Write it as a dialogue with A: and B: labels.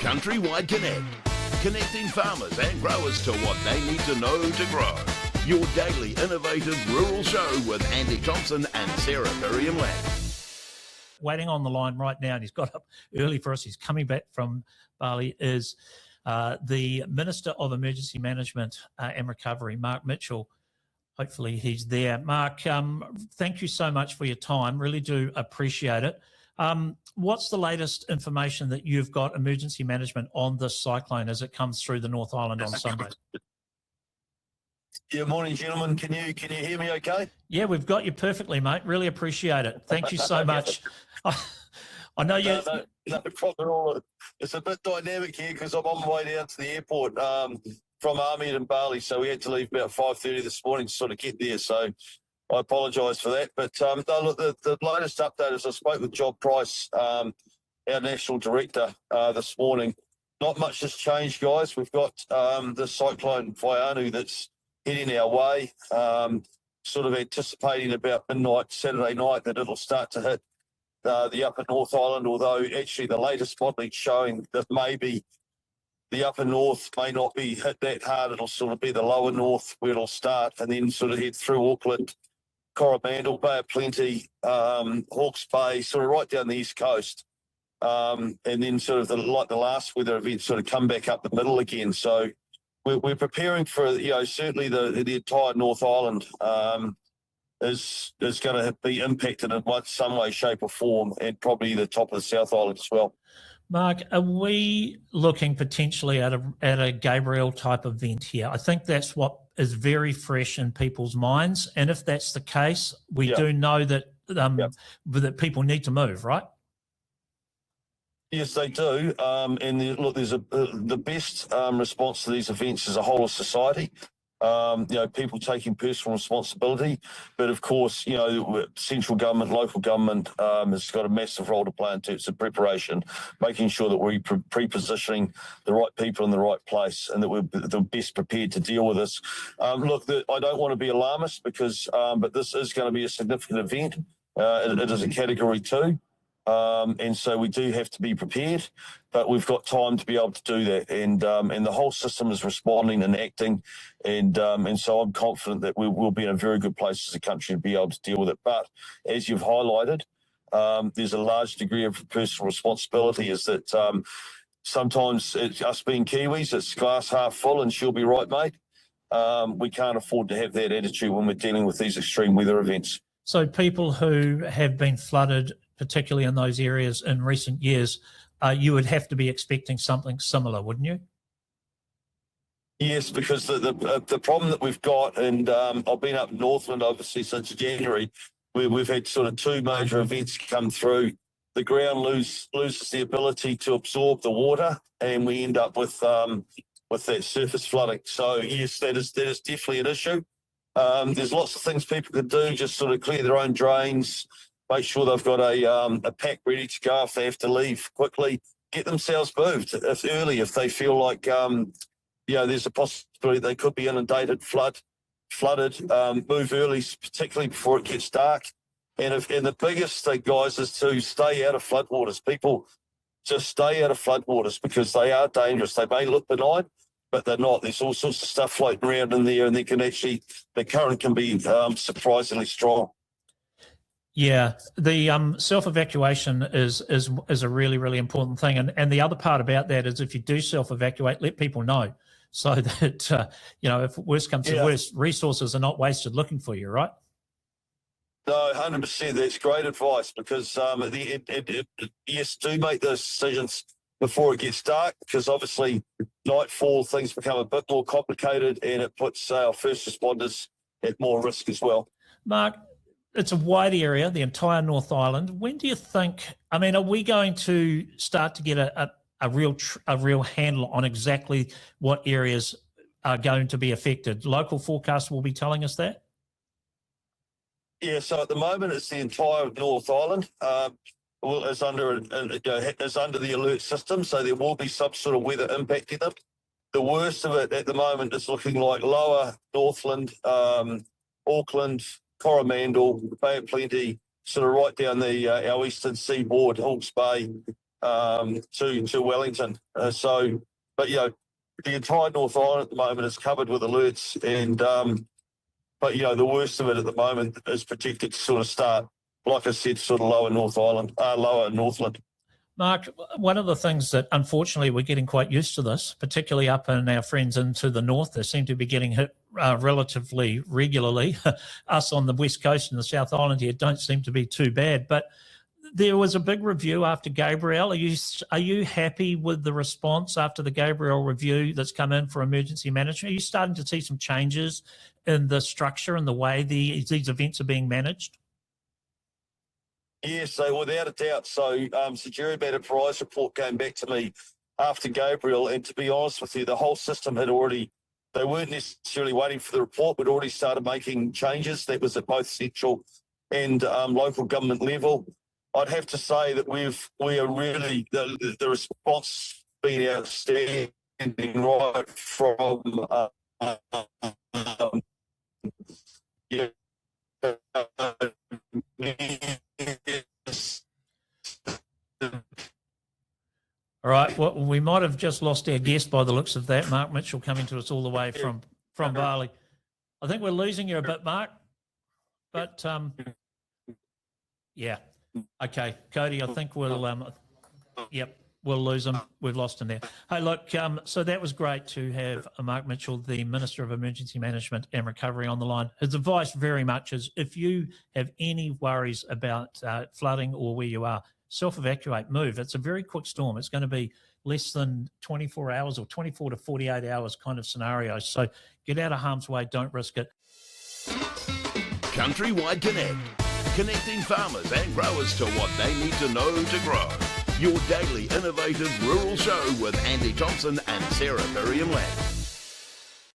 A: CountryWide CONNECT, connecting farmers and growers to what they need to know to grow. Your daily innovative rural show with Andy Thompson and Sarah Perriam-Lampp.
B: Waiting on the line right now, and he's got up early for us. He's coming back from Bali, is the Minister of Emergency Management and Recovery, Mark Mitchell. Hopefully he's there. Mark, thank you so much for your time. Really do appreciate it. What's the latest information that you've got, emergency management, on this cyclone as it comes through the North Island on Sunday?
C: Yeah, morning, gentlemen. Can you hear me okay?
B: Yeah, we've got you perfectly, mate. Really appreciate it. Thank you so much. I know you...
C: No problem at all. It's a bit dynamic here because I'm on my way down to the airport from Army in Bali, so we had to leave about 5:30 this morning to sort of get there, so I apologise for that. But no, look, the latest update is I spoke with Job Price, our National Director, this morning. Not much has changed, guys. We've got the cyclone Vianau that's heading our way, sort of anticipating about midnight Saturday night that it'll start to hit the upper North Island, although actually the latest modelling showing that maybe the upper north may not be hit that hard. It'll sort of be the lower north where it'll start and then sort of head through Auckland, Coromandel, Bay of Plenty, Hawke's Bay, sort of right down the east coast. And then sort of like the last weather event sort of come back up the middle again. So we're preparing for, certainly the entire North Island is going to be impacted in some way, shape or form, and probably the top of the South Island as well.
B: Mark, are we looking potentially at a Gabriel type event here? I think that's what is very fresh in people's minds, and if that's the case, we do know that that people need to move, right?
C: Yes, they do. And look, there's the best response to these events is a whole of society. People taking personal responsibility, but of course, central government, local government has got a massive role to play in terms of preparation, making sure that we're pre-positioning the right people in the right place and that we're the best prepared to deal with this. Look, I don't want to be alarmist because, but this is going to be a significant event. It is a Category 2. And so we do have to be prepared, but we've got time to be able to do that. And the whole system is responding and acting. And so I'm confident that we will be in a very good place as a country to be able to deal with it. But as you've highlighted, there's a large degree of personal responsibility, is that sometimes it's us being Kiwis, it's glass half full and she'll be right, mate. We can't afford to have that attitude when we're dealing with these extreme weather events.
B: So people who have been flooded, particularly in those areas in recent years, you would have to be expecting something similar, wouldn't you?
C: Yes, because the problem that we've got, and I've been up Northland obviously since January, where we've had sort of two major events come through. The ground loses the ability to absorb the water, and we end up with that surface flooding. So yes, that is definitely an issue. There's lots of things people can do, just sort of clear their own drains, make sure they've got a pack ready to go if they have to leave quickly, get themselves moved early if they feel like, there's a possibility they could be inundated, flooded, move early, particularly before it gets dark. And the biggest thing, guys, is to stay out of floodwaters. People just stay out of floodwaters because they are dangerous. They may look benign, but they're not. There's all sorts of stuff floating around in there, and the current can be surprisingly strong.
B: Yeah, the self-evacuation is a really, really important thing. And the other part about that is if you do self-evacuate, let people know so that, if worse comes to worse, resources are not wasted looking for you, right?
C: No, 100%. That's great advice because, yes, do make those decisions before it gets dark, because obviously nightfall, things become a bit more complicated and it puts our first responders at more risk as well.
B: Mark, it's a wide area, the entire North Island. When do you think, are we going to start to get a real handle on exactly what areas are going to be affected? Local forecasts will be telling us that?
C: Yeah, so at the moment it's the entire North Island. Is under the alert system, so there will be some sort of weather impacting them. The worst of it at the moment is looking like lower Northland, Auckland, Coromandel, Bay of Plenty, sort of right down our eastern seaboard, Hawke's Bay, to Wellington. But the entire North Island at the moment is covered with alerts, and but the worst of it at the moment is predicted to sort of start, like I said, sort of lower Northland.
B: Mark, one of the things that unfortunately we're getting quite used to this, particularly up in our friends into the north, they seem to be getting hit relatively regularly. Us on the west coast and the South Island here don't seem to be too bad. But there was a big review after Gabrielle. Are you happy with the response after the Gabrielle review that's come in for emergency management? Are you starting to see some changes in the structure and the way these events are being managed?
C: Yes, so without a doubt. So Jerry Batter Prize report came back to me after Gabriel, and to be honest with you, the whole system they weren't necessarily waiting for the report, but already started making changes. That was at both central and local government level. I'd have to say that we are really, the response been outstanding right from
B: All right. Well, we might have just lost our guest by the looks of that. Mark Mitchell coming to us all the way from Bali. I think we're losing you a bit, Mark. But yeah. Okay, Cody. I think we'll we'll lose him. We've lost him there. Hey, look. So that was great to have Mark Mitchell, the Minister of Emergency Management and Recovery, on the line. His advice very much is, if you have any worries about flooding or where you are, self-evacuate, move. It's a very quick storm. It's going to be less than 24 hours or 24 to 48 hours kind of scenario. So get out of harm's way. Don't risk it.
A: CountryWide Connect. Connecting farmers and growers to what they need to know to grow. Your daily innovative rural show with Andy Thompson and Sarah Perriam-Lampp.